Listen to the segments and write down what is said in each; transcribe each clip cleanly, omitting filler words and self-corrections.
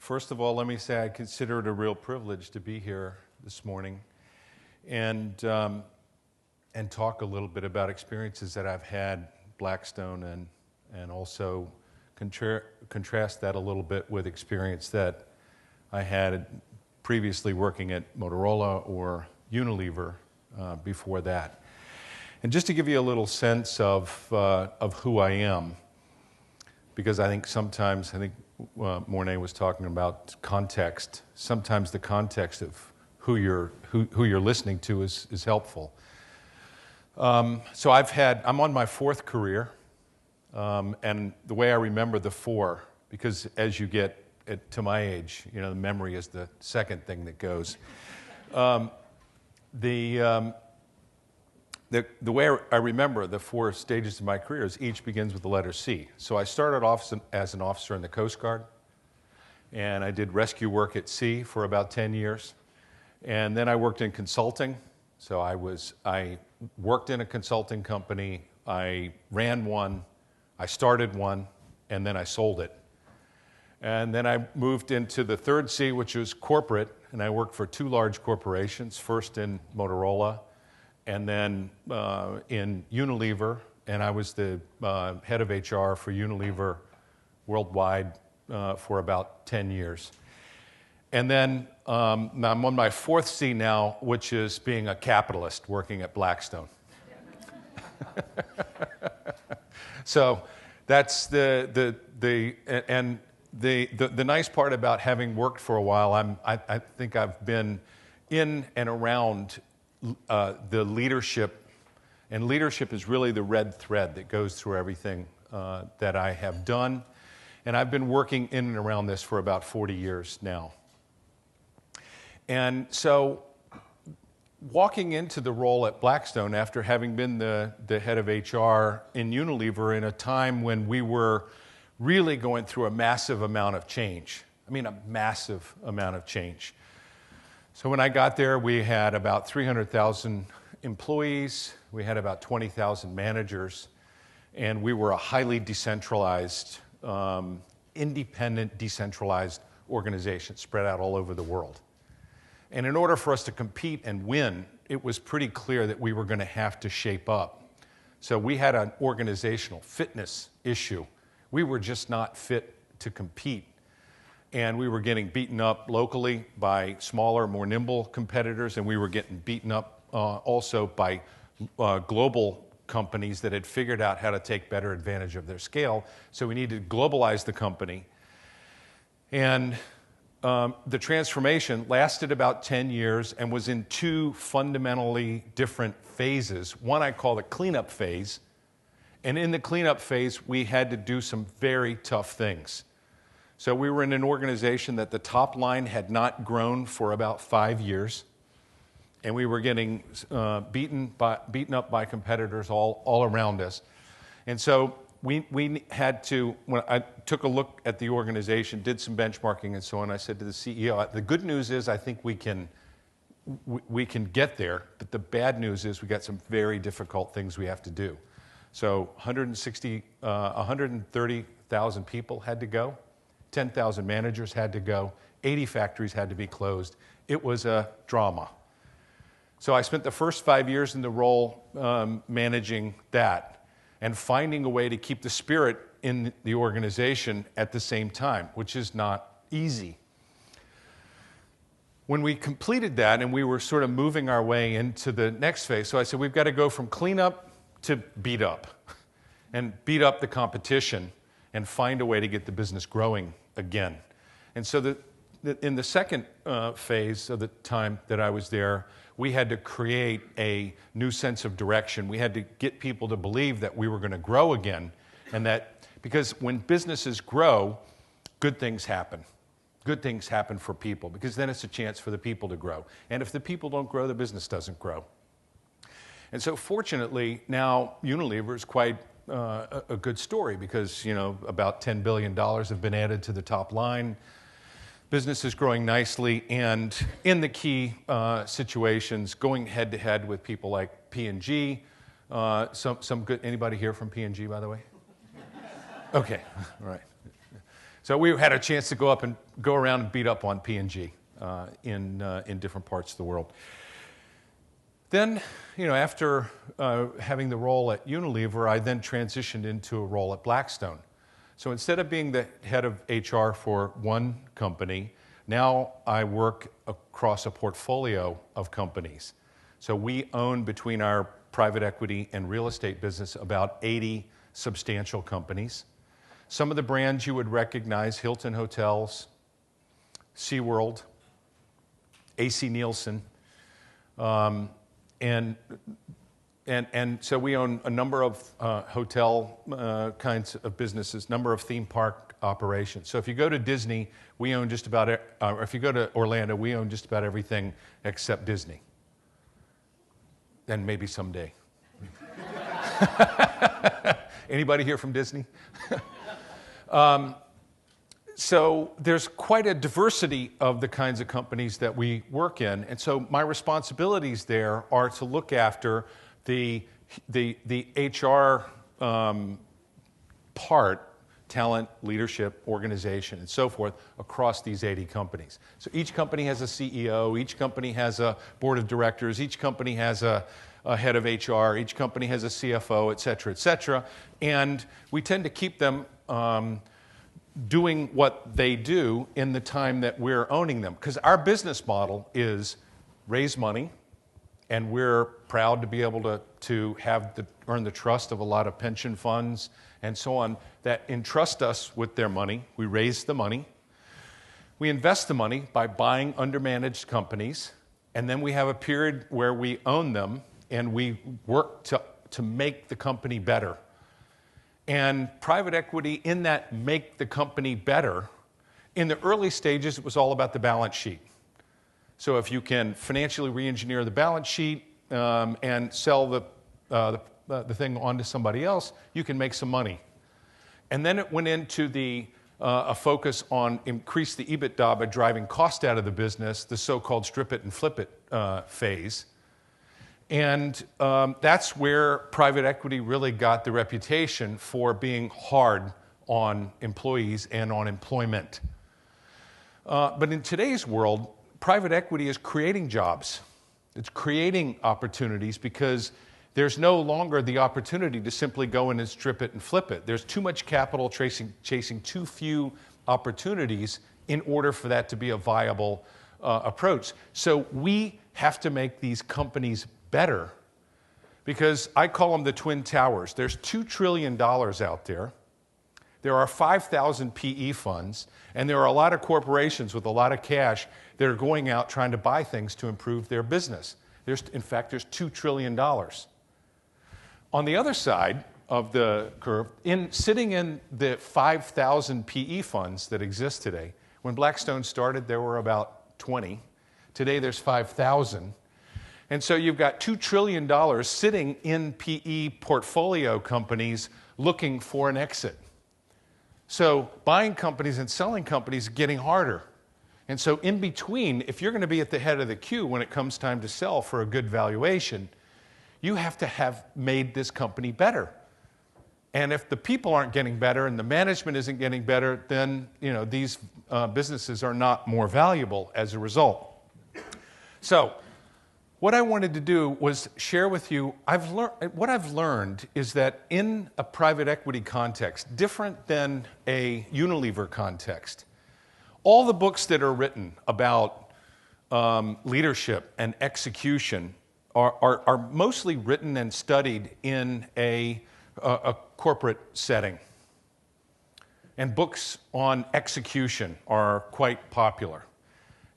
First of all, let me say I consider it a real privilege to be here this morning and talk a little bit about experiences that I've had Blackstone and also contrast that a little bit with experience that I had previously working at Motorola or Unilever before that. And just to give you a little sense of who I am, because I think sometimes, Mornay was talking about context. Sometimes the context of who you're listening to is helpful. So I'm on my fourth career, and the way I remember the four, because as you get to my age, the memory is the second thing that goes. The way I remember the four stages of my career is each begins with the letter C. So I started off as an officer in the Coast Guard, and I did rescue work at sea for about 10 years. And then I worked in consulting. So I worked in a consulting company, I ran one, I started one, and then I sold it. And then I moved into the third C, which was corporate, and I worked for two large corporations, first in Motorola, and then in Unilever, and I was the head of HR for Unilever worldwide for about 10 years. And then I'm on my fourth C now, which is being a capitalist working at Blackstone. So that's the nice part about having worked for a while. I think I've been in and around the leadership, and leadership is really the red thread that goes through everything that I have done. And I've been working in and around this for about 40 years now. And so walking into the role at Blackstone after having been the head of HR in Unilever in a time when we were really going through a massive amount of change. I mean, a massive amount of change. So when I got there, we had about 300,000 employees, we had about 20,000 managers, and we were a highly decentralized, independent, decentralized organization spread out all over the world. And in order for us to compete and win, it was pretty clear that we were going to have to shape up. So we had an organizational fitness issue. We were just not fit to compete. And we were getting beaten up locally by smaller, more nimble competitors, and we were getting beaten up also by global companies that had figured out how to take better advantage of their scale. So we needed to globalize the company. And the transformation lasted about 10 years and was in two fundamentally different phases. One I call the cleanup phase. And in the cleanup phase, we had to do some very tough things. So we were in an organization that the top line had not grown for about 5 years, and we were getting beaten up by competitors all around us. And so we had to, when I took a look at the organization, did some benchmarking and so on, I said to the CEO, the good news is I think we can get there, but the bad news is we got some very difficult things we have to do. So 130,000 people had to go. 10,000 managers had to go, 80 factories had to be closed. It was a drama. So I spent the first 5 years in the role managing that and finding a way to keep the spirit in the organization at the same time, which is not easy. When we completed that and we were sort of moving our way into the next phase, so I said, we've got to go from cleanup to beat up and beat up the competition and find a way to get the business growing again. And so in the second phase of the time that I was there, we had to create a new sense of direction. We had to get people to believe that we were going to grow again, and that because when businesses grow, good things happen. Good things happen for people, because then it's a chance for the people to grow. And if the people don't grow, the business doesn't grow. And so fortunately, now Unilever is quite a good story because, about $10 billion have been added to the top line. Business is growing nicely, and in the key situations, going head-to-head with people like P&G. Some good. Anybody here from P&G, by the way? Okay, all right. So we had a chance to go around and beat up on P&G in different parts of the world. Then, after having the role at Unilever, I then transitioned into a role at Blackstone. So instead of being the head of HR for one company, now I work across a portfolio of companies. So we own, between our private equity and real estate business, about 80 substantial companies. Some of the brands you would recognize: Hilton Hotels, SeaWorld, AC Nielsen, and so we own a number of hotel kinds of businesses, number of theme park operations. So if you go to Disney, we own just about, or if you go to Orlando, we own just about everything except Disney. And maybe someday. Anybody here from Disney? So there's quite a diversity of the kinds of companies that we work in. And so my responsibilities there are to look after the HR part, talent, leadership, organization, and so forth, across these 80 companies. So each company has a CEO, each company has a board of directors, each company has a head of HR, each company has a CFO, et cetera, et cetera. And we tend to keep them doing what they do in the time that we're owning them. Because our business model is raise money, and we're proud to be able to earn the trust of a lot of pension funds and so on that entrust us with their money. We raise the money. We invest the money by buying undermanaged companies, and then we have a period where we own them and we work to make the company better. And private equity, in that make the company better, in the early stages, it was all about the balance sheet. So if you can financially re-engineer the balance sheet and sell the thing on to somebody else, you can make some money. And then it went into a focus on increase the EBITDA by driving cost out of the business, the so-called strip it and flip it phase. And that's where private equity really got the reputation for being hard on employees and on employment. But in today's world, private equity is creating jobs. It's creating opportunities because there's no longer the opportunity to simply go in and strip it and flip it. There's too much capital chasing too few opportunities in order for that to be a viable approach. So we have to make these companies better, because I call them the Twin Towers. There's $2 trillion out there. There are 5,000 PE funds, and there are a lot of corporations with a lot of cash that are going out trying to buy things to improve their business. In fact, there's $2 trillion. On the other side of the curve, sitting in the 5,000 PE funds that exist today, when Blackstone started, there were about 20. Today, there's 5,000. And so you've got $2 trillion sitting in PE portfolio companies looking for an exit. So buying companies and selling companies is getting harder. And so in between, if you're going to be at the head of the queue when it comes time to sell for a good valuation, you have to have made this company better. And if the people aren't getting better and the management isn't getting better, then these businesses are not more valuable as a result. So what I wanted to do was share with you, what I've learned is that in a private equity context, different than a Unilever context, all the books that are written about leadership and execution are mostly written and studied in a corporate setting. And books on execution are quite popular.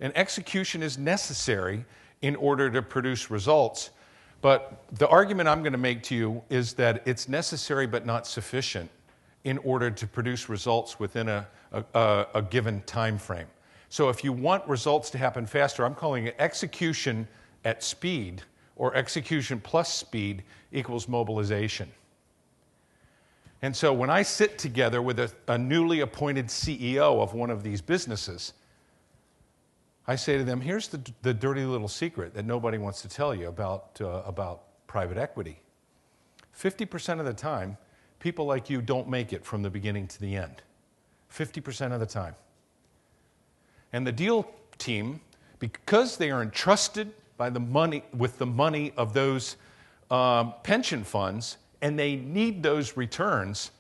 And execution is necessary in order to produce results. But the argument I'm going to make to you is that it's necessary but not sufficient in order to produce results within a given time frame. So if you want results to happen faster, I'm calling it execution at speed, or execution plus speed equals mobilization. And so when I sit together with a newly appointed CEO of one of these businesses, I say to them, here's the dirty little secret that nobody wants to tell you about private equity. 50% of the time, people like you don't make it from the beginning to the end. 50% of the time. And the deal team, because they are entrusted by the money, with the money of those pension funds, and they need those returns,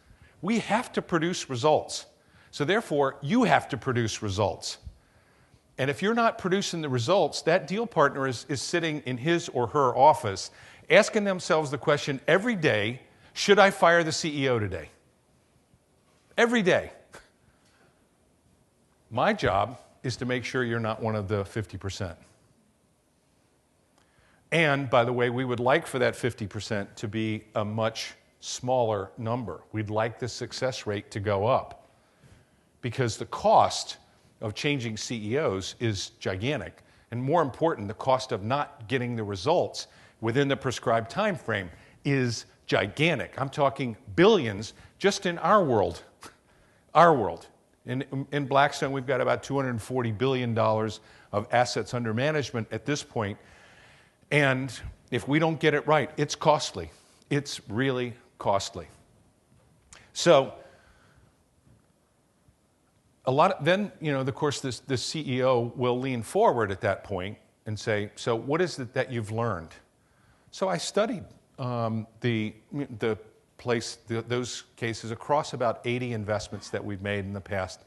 we have to produce results. So therefore, you have to produce results. And if you're not producing the results, that deal partner is sitting in his or her office asking themselves the question every day, should I fire the CEO today? Every day. My job is to make sure you're not one of the 50%. And, by the way, we would like for that 50% to be a much smaller number. We'd like the success rate to go up because the cost of changing CEOs is gigantic. And more important, the cost of not getting the results within the prescribed time frame is gigantic. I'm talking billions just in our world. Our world. In Blackstone, we've got about $240 billion of assets under management at this point. And if we don't get it right, it's costly. It's really costly. So, then, of course, the CEO will lean forward at that point and say, so what is it that you've learned? So I studied those cases across about 80 investments that we've made in the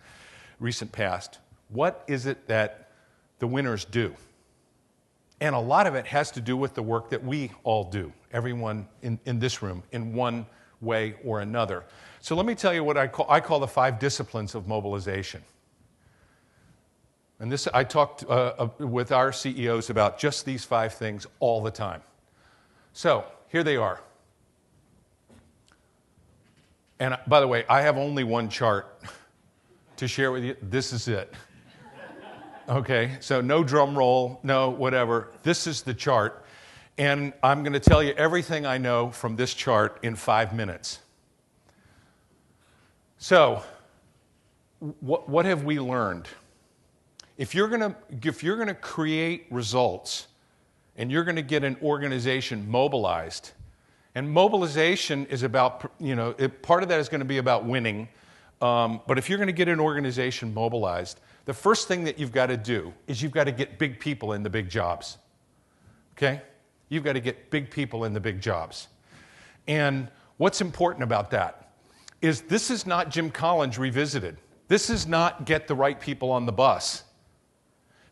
recent past. What is it that the winners do? And a lot of it has to do with the work that we all do, everyone in this room, in one way or another. So let me tell you what I call the 5 disciplines of mobilization. And this, I talked with our CEOs about just these 5 things all the time. So here they are. And by the way, I have only one chart to share with you. This is it. Okay, so no drum roll, no whatever. This is the chart. And I'm going to tell you everything I know from this chart in 5 minutes. So, what have we learned? If you're going to create results and you're going to get an organization mobilized, and mobilization is about, part of that is going to be about winning. But if you're going to get an organization mobilized, the first thing that you've got to do is you've got to get big people in the big jobs. Okay? You've got to get big people in the big jobs. And what's important about that is this is not Jim Collins revisited. This is not get the right people on the bus.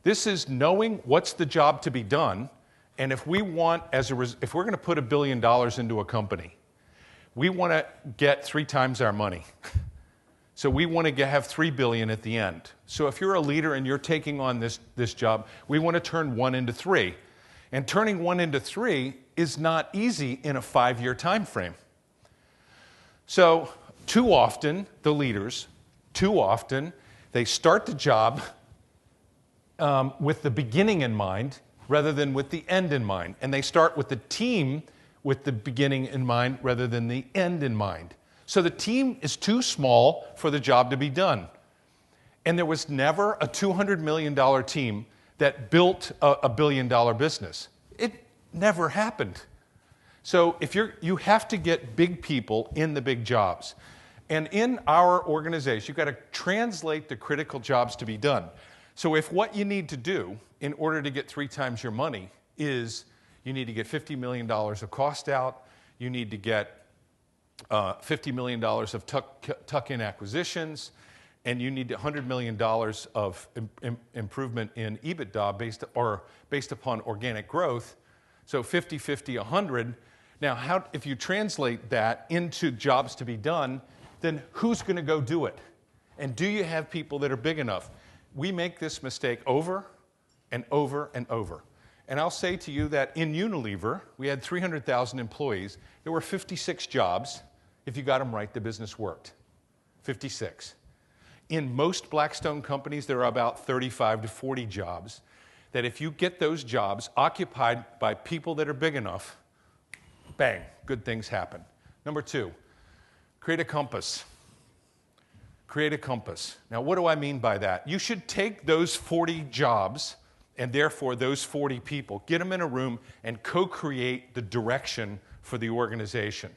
This is knowing what's the job to be done. And if we want, if we're going to put $1 billion into a company, we want to get 3 times our money. So we want to have $3 billion at the end. So if you're a leader and you're taking on this job, we want to turn 1 into 3. And turning 1 into 3 is not easy in a 5-year time frame. So too often, the leaders, they start the job with the beginning in mind rather than with the end in mind. And they start with the team with the beginning in mind rather than the end in mind. So the team is too small for the job to be done. And there was never a $200 million team that built a $1 billion business. It never happened. So you have to get big people in the big jobs. And in our organization, you've got to translate the critical jobs to be done. So if what you need to do in order to get 3 times your money is you need to get $50 million of cost out, you need to get $50 million of tuck-in acquisitions, and you need $100 million of improvement in EBITDA based upon organic growth. So 50, 50, 100. Now, if you translate that into jobs to be done, then who's going to go do it? And do you have people that are big enough? We make this mistake over and over and over. And I'll say to you that in Unilever, we had 300,000 employees. There were 56 jobs. If you got them right, the business worked. 56. In most Blackstone companies, there are about 35 to 40 jobs that if you get those jobs occupied by people that are big enough, bang, good things happen. Number 2, create a compass. Create a compass. Now, what do I mean by that? You should take those 40 jobs and therefore those 40 people, get them in a room and co-create the direction for the organization.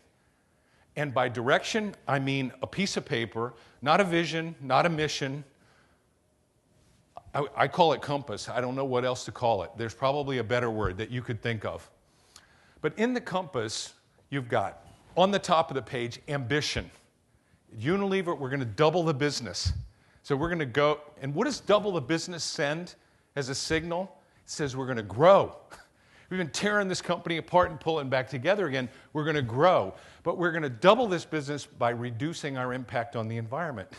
And by direction, I mean a piece of paper, not a vision, not a mission. I call it compass. I don't know what else to call it. There's probably a better word that you could think of. But in the compass, you've got, on the top of the page, ambition. At Unilever, we're going to double the business. So we're going to go, and what does double the business send as a signal? It says we're going to grow. We've been tearing this company apart and pulling back together again. We're going to grow. But we're going to double this business by reducing our impact on the environment.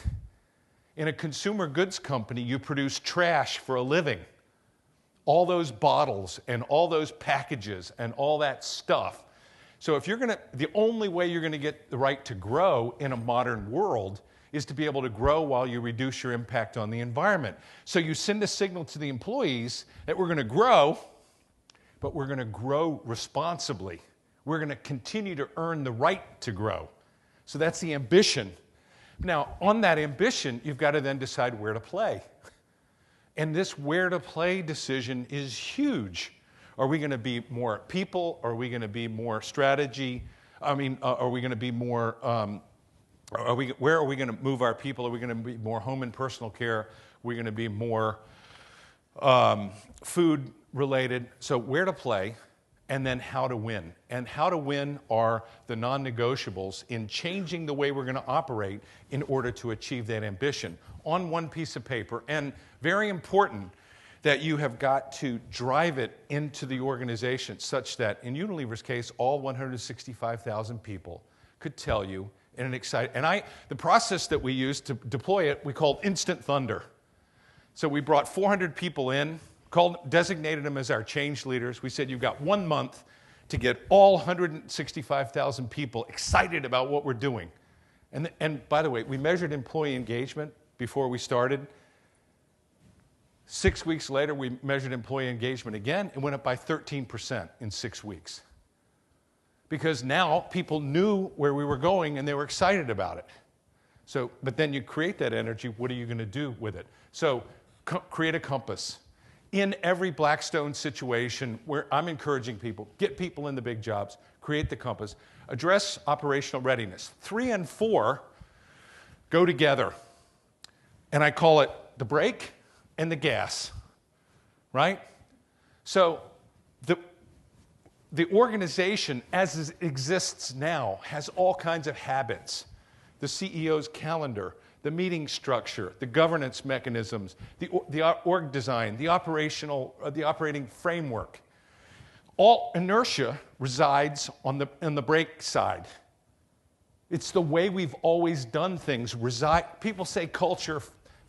In a consumer goods company, you produce trash for a living. All those bottles and all those packages and all that stuff. So if you're going to, the only way you're going to get the right to grow in a modern world is to be able to grow while you reduce your impact on the environment. So you send a signal to the employees that we're going to grow, but we're going to grow responsibly. We're going to continue to earn the right to grow. So that's the ambition. Now, on that ambition, you've got to then decide where to play. And this where to play decision is huge. Are we going to be more people? Are we going to be more strategy? Are we going to be more, where are we going to move our people? Are we going to be more home and personal care? Are we going to be more food related? So where to play, and then how to win. And how to win are the non-negotiables in changing the way we're going to operate in order to achieve that ambition on one piece of paper. And very important that you have got to drive it into the organization such that, in Unilever's case, all 165,000 people could tell you in an exciting... And the process that we used to deploy it, we called Instant Thunder. So we brought 400 people in, designated them as our change leaders. We said, you've got 1 month to get all 165,000 people excited about what we're doing. And by the way, we measured employee engagement before we started. 6 weeks later, we measured employee engagement again. It went up by 13% in 6 weeks. Because now people knew where we were going and they were excited about it. So, but then you create that energy, what are you going to do with it? So create a compass. In every Blackstone situation where I'm encouraging people, get people in the big jobs, create the compass, address operational readiness. 3 and 4 go together. And I call it the brake and the gas, right? So the organization as it exists now has all kinds of habits. The CEO's calendar, the meeting structure, the governance mechanisms, the org design, the operating framework. All inertia resides on the brake side. It's the way we've always done things. People say culture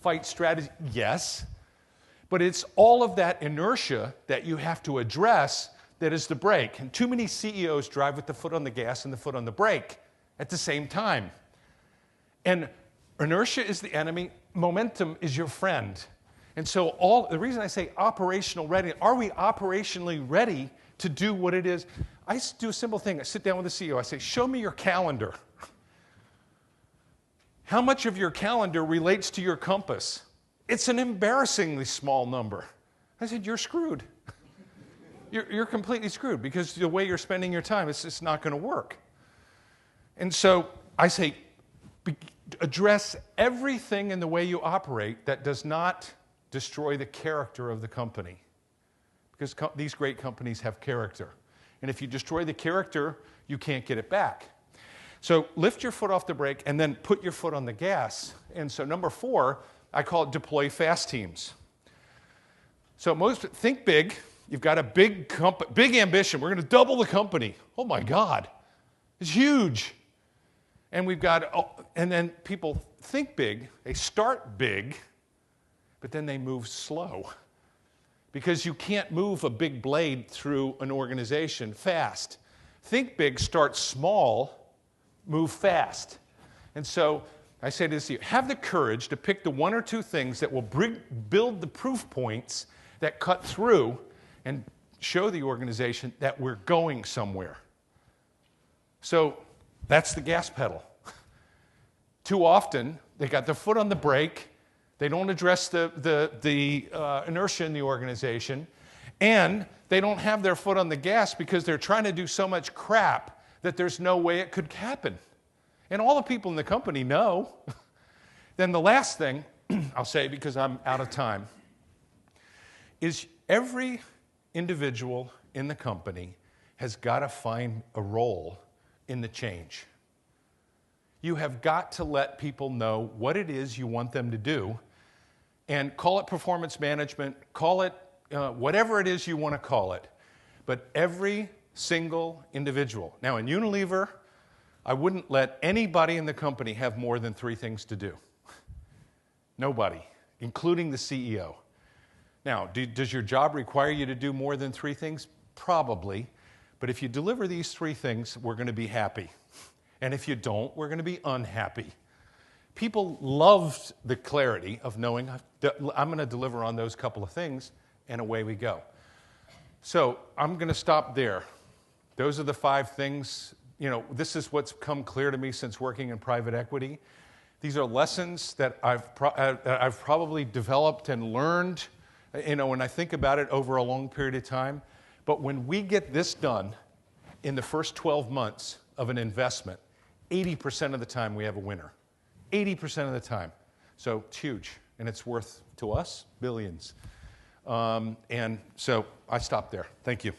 fights strategy. Yes, but it's all of that inertia that you have to address that is the brake. And too many CEOs drive with the foot on the gas and the foot on the brake at the same time. And inertia is the enemy. Momentum is your friend. And so the reason I say operational ready, are we operationally ready to do what it is? I do a simple thing. I sit down with the CEO. I say, show me your calendar. How much of your calendar relates to your compass? It's an embarrassingly small number. I said, you're screwed. You're completely screwed because the way you're spending your time, it's just not going to work. And so I say, address everything in the way you operate that does not destroy the character of the company. Because these great companies have character. And if you destroy the character, you can't get it back. So lift your foot off the brake and then put your foot on the gas. And so number 4, I call it deploy fast teams. So think big. You've got a big ambition. We're going to double the company. Oh my God, it's huge. And and then people think big, they start big, but then they move slow. Because you can't move a big blade through an organization fast. Think big, start small, move fast. And so I say to you, have the courage to pick the 1 or 2 things that will build the proof points that cut through and show the organization that we're going somewhere. So that's the gas pedal. Too often, they got their foot on the brake, they don't address the inertia in the organization, and they don't have their foot on the gas because they're trying to do so much crap that there's no way it could happen. and all the people in the company know. Then the last thing I'll say, because I'm out of time, is every individual in the company has got to find a role in the change. You have got to let people know what it is you want them to do, and call it performance management, call it whatever it is you want to call it, but every single individual. Now, in Unilever, I wouldn't let anybody in the company have more than 3 things to do. Nobody, including the CEO. Now, does your job require you to do more than 3 things? Probably. But if you deliver these 3 things, we're going to be happy. And if you don't, we're going to be unhappy. People loved the clarity of knowing I'm going to deliver on those couple of things, and away we go. So I'm going to stop there. Those are the 5 things. You know, this is what's come clear to me since working in private equity. These are lessons that I've probably developed and learned, you know, when I think about it over a long period of time. But when we get this done in the first 12 months of an investment, 80% of the time we have a winner. 80% of the time. So it's huge, and it's worth, to us, billions. And so I stop there. Thank you.